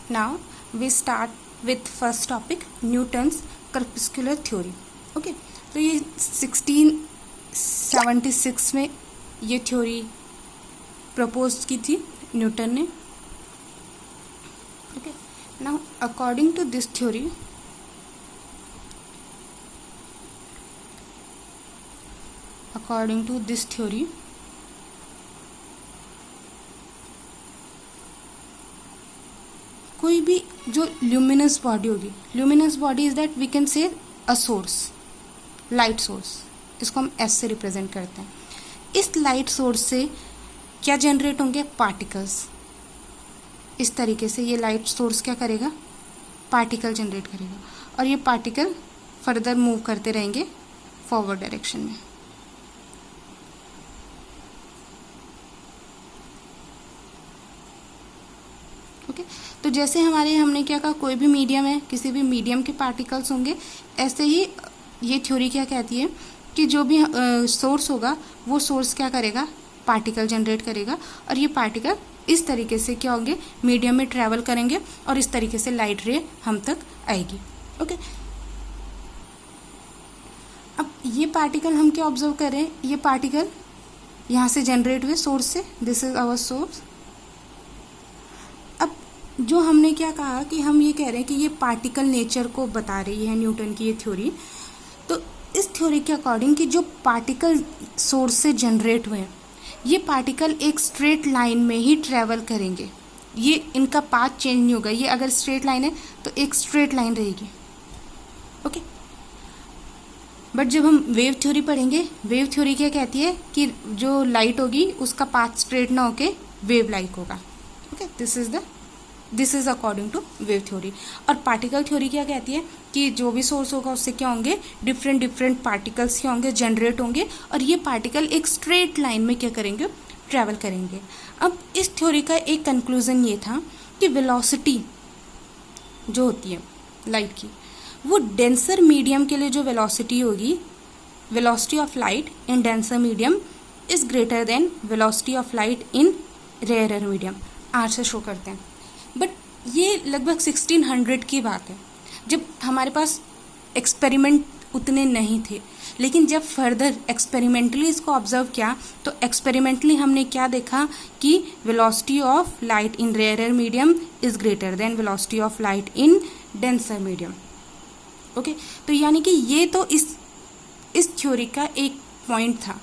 Now we start with first topic, Newton's corpuscular theory. Okay तो ये 1676 में ये थ्योरी प्रपोज की थी न्यूटन ने. Okay now according to this theory, कोई भी जो ल्यूमिनस बॉडी होगी, luminous body is that we can say a source, light source, इसको हम एस से रिप्रेजेंट करते हैं. इस लाइट सोर्स से क्या जनरेट होंगे? पार्टिकल्स. इस तरीके से ये लाइट सोर्स क्या करेगा? पार्टिकल जनरेट करेगा और ये पार्टिकल फर्दर मूव करते रहेंगे फॉरवर्ड डायरेक्शन में. ओके तो जैसे हमने क्या कहा, कोई भी मीडियम है, किसी भी मीडियम के पार्टिकल्स होंगे, ऐसे ही ये थ्योरी क्या कहती है कि जो भी सोर्स होगा वो सोर्स क्या करेगा? पार्टिकल जनरेट करेगा और ये पार्टिकल इस तरीके से क्या होंगे? मीडियम में ट्रैवल करेंगे और इस तरीके से लाइट रे हम तक आएगी. ओके अब ये पार्टिकल हम क्या ऑब्जर्व कर रहे हैं? ये पार्टिकल यहाँ से जनरेट हुए सोर्स से, दिस इज आवर सोर्स. अब जो हमने क्या कहा कि हम ये कह रहे हैं कि ये पार्टिकल नेचर को बता रही है न्यूटन की ये थ्योरी. तो इस थ्योरी के अकॉर्डिंग कि जो पार्टिकल सोर्स से जनरेट हुए हैं, ये पार्टिकल एक स्ट्रेट लाइन में ही ट्रैवल करेंगे. ये इनका पाथ चेंज नहीं होगा. ये अगर स्ट्रेट लाइन है तो एक स्ट्रेट लाइन रहेगी. ओके बट जब हम वेव थ्योरी पढ़ेंगे, वेव थ्योरी क्या कहती है कि जो लाइट होगी उसका पाथ स्ट्रेट ना होके वेव लाइक होगा. Okay this is according to wave theory. और पार्टिकल थ्योरी क्या कहती है कि जो भी सोर्स होगा उससे क्या होंगे? डिफरेंट पार्टिकल्स क्या होंगे? जनरेट होंगे और ये पार्टिकल एक स्ट्रेट लाइन में क्या करेंगे? ट्रैवल करेंगे. अब इस थ्योरी का एक कंक्लूजन ये था कि वेलोसिटी जो होती है लाइट की, वो डेंसर मीडियम के लिए जो वेलोसिटी होगी, velocity of light in denser medium is greater than velocity of light in rarer medium. R से शो करते हैं. बट ये लगभग 1600 की बात है, जब हमारे पास एक्सपेरिमेंट उतने नहीं थे. लेकिन जब फर्दर एक्सपेरिमेंटली इसको ऑब्जर्व किया तो एक्सपेरिमेंटली हमने क्या देखा कि velocity of light in rarer medium is greater than velocity of light in denser medium. Okay तो यानी कि ये तो इस थ्योरी का एक पॉइंट था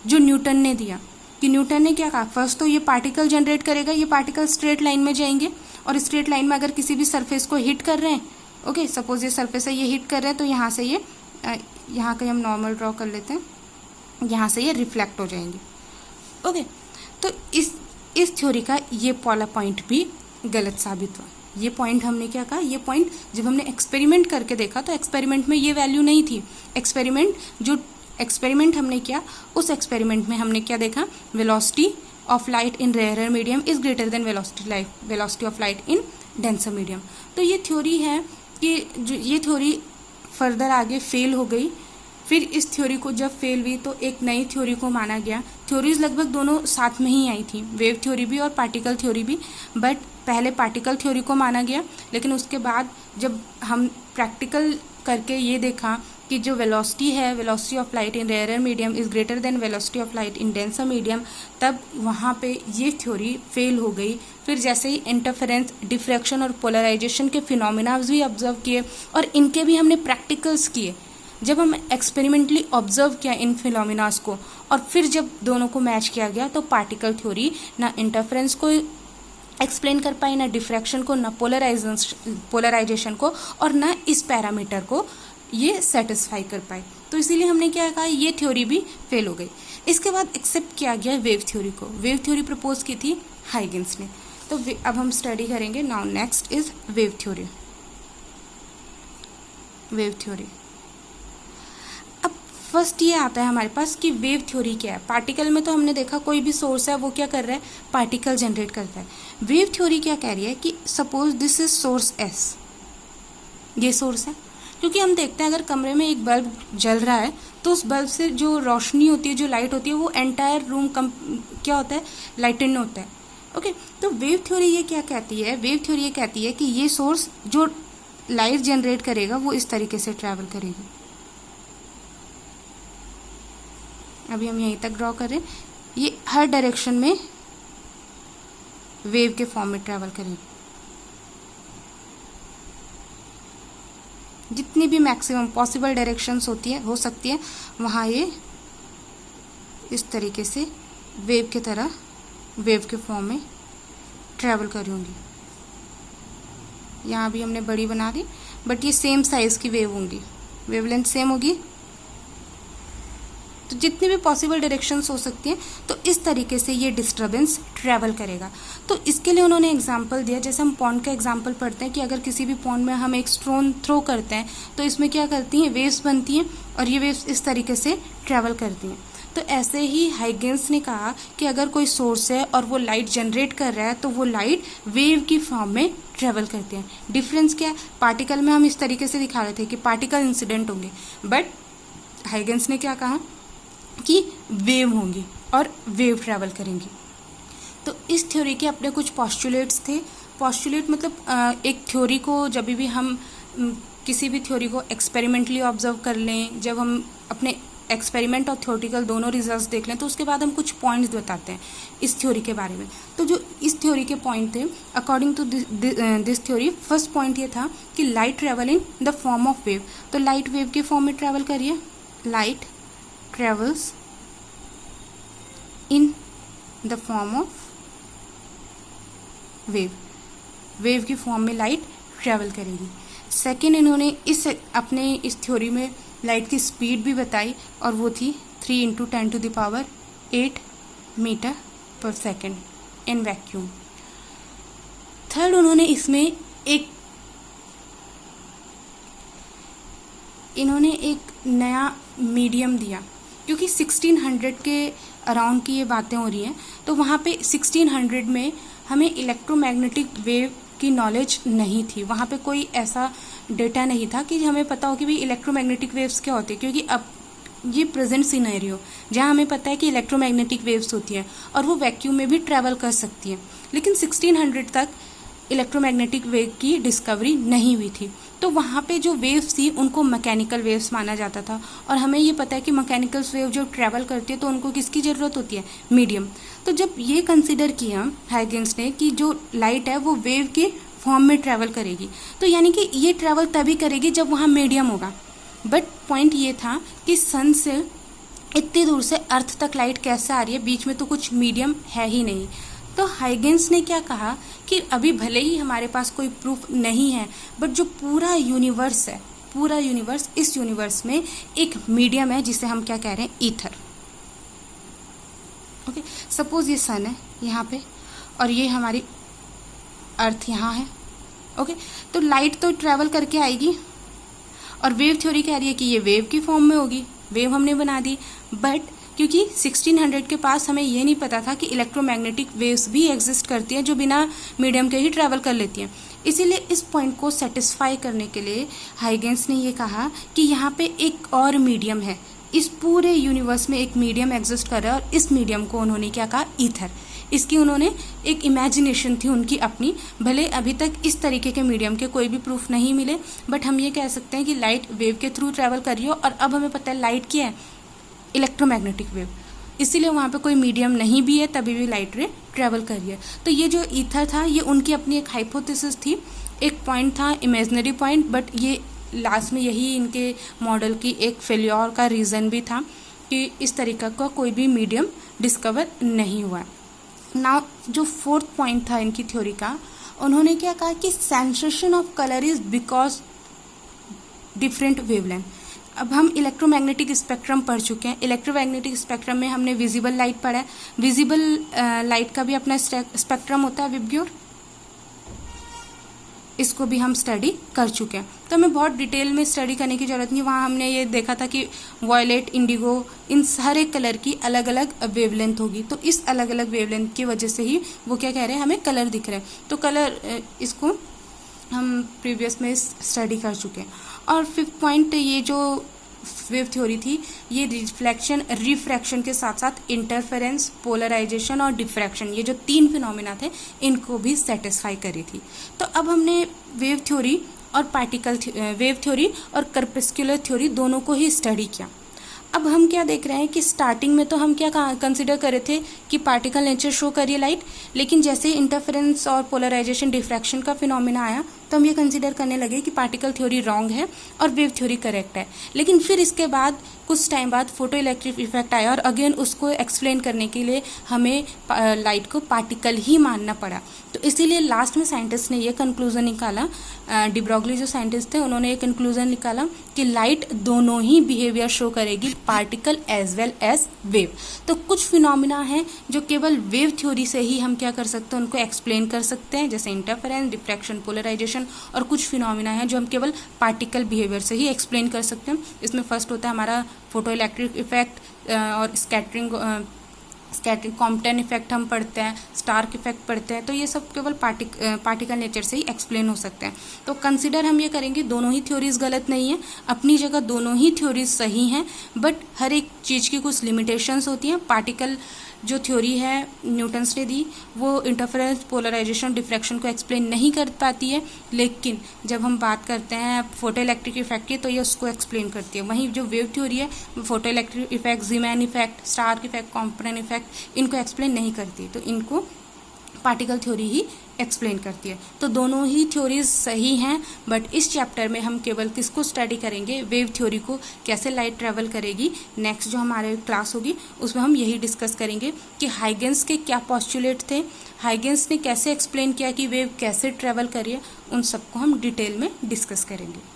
जो न्यूटन ने दिया कि न्यूटन ने क्या कहा, फर्स्ट तो ये पार्टिकल जनरेट करेगा, ये पार्टिकल स्ट्रेट लाइन में जाएंगे और स्ट्रेट लाइन में अगर किसी भी सरफेस को हिट कर रहे हैं, ओके सपोज ये सरफेस है, ये हिट कर रहे हैं तो यहाँ से ये यहाँ का हम नॉर्मल ड्रॉ कर लेते हैं, यहाँ से ये रिफ्लेक्ट हो जाएंगे. ओके तो इस थ्योरी का ये पहला पॉइंट भी गलत साबित हुआ. ये पॉइंट हमने क्या कहा, ये पॉइंट जब हमने एक्सपेरिमेंट करके देखा तो एक्सपेरिमेंट में ये वैल्यू नहीं थी. एक्सपेरिमेंट हमने किया, उस एक्सपेरिमेंट में हमने क्या देखा? Velocity of light in rarer medium is greater than velocity of light in denser medium. तो ये थ्योरी है कि जो ये थ्योरी फर्दर आगे फेल हो गई. फिर इस थ्योरी को जब फेल हुई तो एक नई थ्योरी को माना गया. थ्योरीज लगभग दोनों साथ में ही आई थी, वेव थ्योरी भी और पार्टिकल थ्योरी भी. बट पहले पार्टिकल थ्योरी को माना गया, लेकिन उसके बाद जब हम प्रैक्टिकल करके ये देखा कि जो वेलोसिटी है, velocity of light in rarer medium is greater than velocity of light in denser medium, तब वहाँ पे ये थ्योरी फेल हो गई. फिर जैसे ही इंटरफेरेंस, डिफ्रैक्शन और पोलराइजेशन के फिनोमिना भी ऑब्जर्व किए और इनके भी हमने प्रैक्टिकल्स किए. जब हम एक्सपेरिमेंटली ऑब्जर्व किया इन फिनोमिनास को और फिर जब दोनों को मैच किया गया तो पार्टिकल थ्योरी ना इंटरफेरेंस को एक्सप्लेन कर पाई, ना डिफ्रैक्शन को, ना पोलराइजेशन को और ना इस पैरामीटर को ये सेटिस्फाई कर पाए. तो इसीलिए हमने क्या कहा, ये थ्योरी भी फेल हो गई. इसके बाद एक्सेप्ट किया गया वेव थ्योरी को. वेव थ्योरी प्रपोज की थी हाइगेंस ने. तो अब हम स्टडी करेंगे. Now next is wave theory. अब फर्स्ट ये आता है हमारे पास कि वेव थ्योरी क्या है. पार्टिकल में तो हमने देखा कोई भी सोर्स है वो क्या कर रहा है? पार्टिकल जनरेट करता है. वेव थ्योरी क्या कह रही है कि suppose this is source S, ये सोर्स है. क्योंकि हम देखते हैं अगर कमरे में एक बल्ब जल रहा है तो उस बल्ब से जो रोशनी होती है, जो लाइट होती है, वो एंटायर रूम क्या होता है? लाइटेंड होता है. ओके, तो वेव थ्योरी ये क्या कहती है? वेव थ्योरी ये कहती है कि ये सोर्स जो लाइट जनरेट करेगा वो इस तरीके से ट्रैवल करेगी। अभी हम यहीं तक ड्रॉ करें, ये हर डायरेक्शन में वेव के फॉर्म में ट्रैवल करेगी। जितनी भी मैक्सिमम पॉसिबल डायरेक्शंस हो सकती है वहाँ ये इस तरीके से वेव की तरह वेव के फॉर्म में ट्रैवल कर रही होंगी। यहाँ भी हमने बड़ी बना दी, बट ये सेम साइज़ की वेव होंगी, वेवलेंथ सेम होगी। तो जितनी भी पॉसिबल डायरेक्शंस हो सकती हैं, तो इस तरीके से ये डिस्टर्बेंस ट्रैवल करेगा। तो इसके लिए उन्होंने एग्जांपल दिया, जैसे हम पॉन्ड का एग्जांपल पढ़ते हैं कि अगर किसी भी पॉन्ड में हम एक स्टोन थ्रो करते हैं तो इसमें क्या करती हैं, वेव्स बनती हैं और ये वेव्स इस तरीके से ट्रैवल करती हैं। तो ऐसे ही हाइगेंस ने कहा कि अगर कोई सोर्स है और वो लाइट जनरेट कर रहा है तो वो लाइट वेव की फॉर्म में ट्रैवल करती है। डिफरेंस क्या है? पार्टिकल में हम इस तरीके से दिखा रहे थे कि पार्टिकल इंसिडेंट होंगे, बट हाइगेंस ने क्या कहा कि वेव होंगी और वेव ट्रैवल करेंगी। तो इस थ्योरी के अपने कुछ पॉस्टुलेट्स थे। पॉस्टुलेट मतलब एक थ्योरी को जब भी हम किसी भी थ्योरी को एक्सपेरिमेंटली ऑब्जर्व कर लें, जब हम अपने एक्सपेरिमेंट और थ्योरेटिकल दोनों रिजल्ट्स देख लें, तो उसके बाद हम कुछ पॉइंट्स बताते हैं इस थ्योरी के बारे में। तो जो इस थ्योरी के पॉइंट थे according to this theory, first point ये था कि light travel in the form of wave. तो लाइट वेव के फॉर्म में ट्रैवल करिए, light travels in the form of wave, wave की फॉर्म में लाइट ट्रैवल करेगी। सेकेंड, इन्होंने इस थ्योरी में लाइट की स्पीड भी बताई और वो थी 3 × 10⁸ मीटर पर सेकेंड इन वैक्यूम। थर्ड, उन्होंने इसमें एक नया मीडियम दिया, क्योंकि 1600 के अराउंड की ये बातें हो रही हैं, तो वहाँ पे 1600 में हमें इलेक्ट्रोमैग्नेटिक वेव की नॉलेज नहीं थी। वहाँ पे कोई ऐसा डेटा नहीं था कि हमें पता हो कि भाई इलेक्ट्रोमैग्नेटिक वेव्स क्या होती है, क्योंकि अब ये प्रेजेंट सिनेरियो जहाँ हमें पता है कि इलेक्ट्रोमैग्नेटिक वेव्स होती हैं और वो वैक्यूम में भी ट्रैवल कर सकती हैं, लेकिन 1600 तक इलेक्ट्रोमैग्नेटिक वेव की डिस्कवरी नहीं हुई थी। तो वहाँ पे जो वेव्स थी उनको मैकेनिकल वेव्स माना जाता था, और हमें ये पता है कि मैकेनिकल वेव जो ट्रैवल करती है तो उनको किसकी ज़रूरत होती है? मीडियम। तो जब ये कंसिडर किया हाइगेंस ने कि जो लाइट है वो वेव के फॉर्म में ट्रैवल करेगी, तो यानी कि ये ट्रैवल तभी करेगी जब वहाँ मीडियम होगा। बट पॉइंट ये था कि सन से इतनी दूर से अर्थ तक लाइट कैसे आ रही है, बीच में तो कुछ मीडियम है ही नहीं। तो हाइगेंस ने क्या कहा कि अभी भले ही हमारे पास कोई प्रूफ नहीं है, बट जो पूरा यूनिवर्स है, पूरा यूनिवर्स, इस यूनिवर्स में एक मीडियम है जिसे हम क्या कह रहे हैं? ईथर। ओके, सपोज ये सन है यहाँ पे और ये हमारी अर्थ यहाँ है। ओके, तो लाइट तो ट्रैवल करके आएगी और वेव थ्योरी कह रही है कि ये वेव की फॉर्म में होगी, वेव हमने बना दी। बट क्योंकि 1600 के पास हमें ये नहीं पता था कि इलेक्ट्रोमैग्नेटिक वेव्स भी एग्जिस्ट करती हैं जो बिना मीडियम के ही ट्रैवल कर लेती हैं, इसीलिए इस पॉइंट को सेटिस्फाई करने के लिए हाइगेंस ने ये कहा कि यहाँ पे एक और मीडियम है, इस पूरे यूनिवर्स में एक मीडियम एग्जिस्ट कर रहा है, और इस मीडियम को उन्होंने क्या कहा? ईथर। इसकी उन्होंने एक इमेजिनेशन थी उनकी अपनी, भले अभी तक इस तरीके के मीडियम के कोई भी प्रूफ नहीं मिले, बट हम ये कह सकते हैं कि लाइट वेव के थ्रू ट्रैवल कर रही हो, और अब हमें पता है लाइट क्या है? इलेक्ट्रोमैग्नेटिक वेव, इसीलिए वहाँ पे कोई मीडियम नहीं भी है तभी भी लाइट रे ट्रैवल कर रही है। तो ये जो ईथर था ये उनकी अपनी एक हाइपोथेसिस थी, एक पॉइंट था, इमेजिनरी पॉइंट, बट ये लास्ट में यही इनके मॉडल की एक फेल्योर का रीज़न भी था कि इस तरीका का कोई भी मीडियम डिस्कवर नहीं हुआ। नाउ जो फोर्थ पॉइंट था इनकी थ्योरी का, उन्होंने क्या कहा कि sensation of colour is because different wavelength. अब हम इलेक्ट्रोमैग्नेटिक स्पेक्ट्रम पढ़ चुके हैं, इलेक्ट्रोमैग्नेटिक स्पेक्ट्रम में हमने विजिबल लाइट पढ़ा है, विजिबल लाइट का भी अपना स्पेक्ट्रम होता है विब्ग्योर, इसको भी हम स्टडी कर चुके हैं, तो हमें बहुत डिटेल में स्टडी करने की ज़रूरत नहीं। वहाँ हमने ये देखा था कि वॉयलेट, इंडिगो, इन हर एक कलर की अलग अलग वेवलेंथ होगी, तो इस अलग अलग वेवलेंथ की वजह से ही वो क्या कह रहे हैं, हमें कलर दिख रहे हैं। तो कलर इसको हम प्रीवियस में स्टडी कर चुके हैं। और फिफ्थ पॉइंट, ये जो वेव थ्योरी थी ये रिफ्लेक्शन रिफ्रैक्शन के साथ साथ इंटरफेरेंस, पोलराइजेशन और डिफ्रैक्शन, ये जो 3 फिनोमिना थे इनको भी सेटिस्फाई करी थी। तो अब हमने वेव थ्योरी और कर्पस्कुलर थ्योरी दोनों को ही स्टडी किया। अब हम क्या देख रहे हैं कि स्टार्टिंग में तो हम क्या कंसिडर कर रहे थे कि पार्टिकल नेचर शो करिए लाइट, लेकिन जैसे इंटरफेरेंस और पोलराइजेशन डिफ्रैक्शन का फिनोमिना आया तो हम ये कंसिडर करने लगे कि पार्टिकल थ्योरी रॉन्ग है और वेव थ्योरी करेक्ट है। लेकिन फिर इसके बाद कुछ टाइम बाद फोटो इलेक्ट्रिक इफेक्ट आया और अगेन उसको एक्सप्लेन करने के लिए हमें लाइट को पार्टिकल ही मानना पड़ा। तो इसीलिए लास्ट में साइंटिस्ट ने ये कंक्लूजन निकाला, डी ब्रॉगली जो साइंटिस्ट थे उन्होंने ये कंक्लूजन निकाला कि लाइट दोनों ही बिहेवियर शो करेगी, particle as well as wave. तो कुछ फिनोमिना हैं जो केवल वेव थ्योरी से ही हम क्या कर सकते हैं, उनको एक्सप्लेन कर सकते हैं, जैसे इंटरफेरेंस, डिफ्रैक्शन, पोलराइजेशन, और कुछ फिनोमिना हैं जो हम केवल पार्टिकल बिहेवियर से ही एक्सप्लेन कर सकते हैं। इसमें फर्स्ट होता है हमारा फोटो इलेक्ट्रिक इफेक्ट और स्कैटरिंग कॉम्पटन इफेक्ट हम पढ़ते हैं, स्टार्क इफेक्ट पढ़ते हैं। तो ये सब केवल पार्टिकल नेचर से ही एक्सप्लेन हो सकते हैं। तो कंसिडर हम ये करेंगे दोनों ही थ्योरीज गलत नहीं है, अपनी जगह दोनों ही थ्योरीज सही हैं, बट हर एक चीज़ की कुछ लिमिटेशंस होती हैं। पार्टिकल जो थ्योरी है न्यूटन्स ने दी वो इंटरफेरेंस, पोलराइजेशन, डिफ्रैक्शन को एक्सप्लेन नहीं कर पाती है, लेकिन जब हम बात करते हैं फोटो इलेक्ट्रिक इफेक्ट की तो ये उसको एक्सप्लेन करती है। वहीं जो वेव थ्योरी है वो photo electric effect, Zeeman effect, Stark effect, Compton effect इनको एक्सप्लेन नहीं करती, तो इनको पार्टिकल थ्योरी ही एक्सप्लेन करती है। तो दोनों ही थ्योरीज सही हैं, बट इस चैप्टर में हम केवल किसको स्टडी करेंगे, वेव थ्योरी को, कैसे लाइट ट्रैवल करेगी। नेक्स्ट जो हमारे क्लास होगी उसमें हम यही डिस्कस करेंगे कि हाइगेंस के क्या पॉस्टुलेट थे, हाइगेंस ने कैसे एक्सप्लेन किया कि वेव कैसे ट्रैवल करिए, उन सबको हम डिटेल में डिस्कस करेंगे।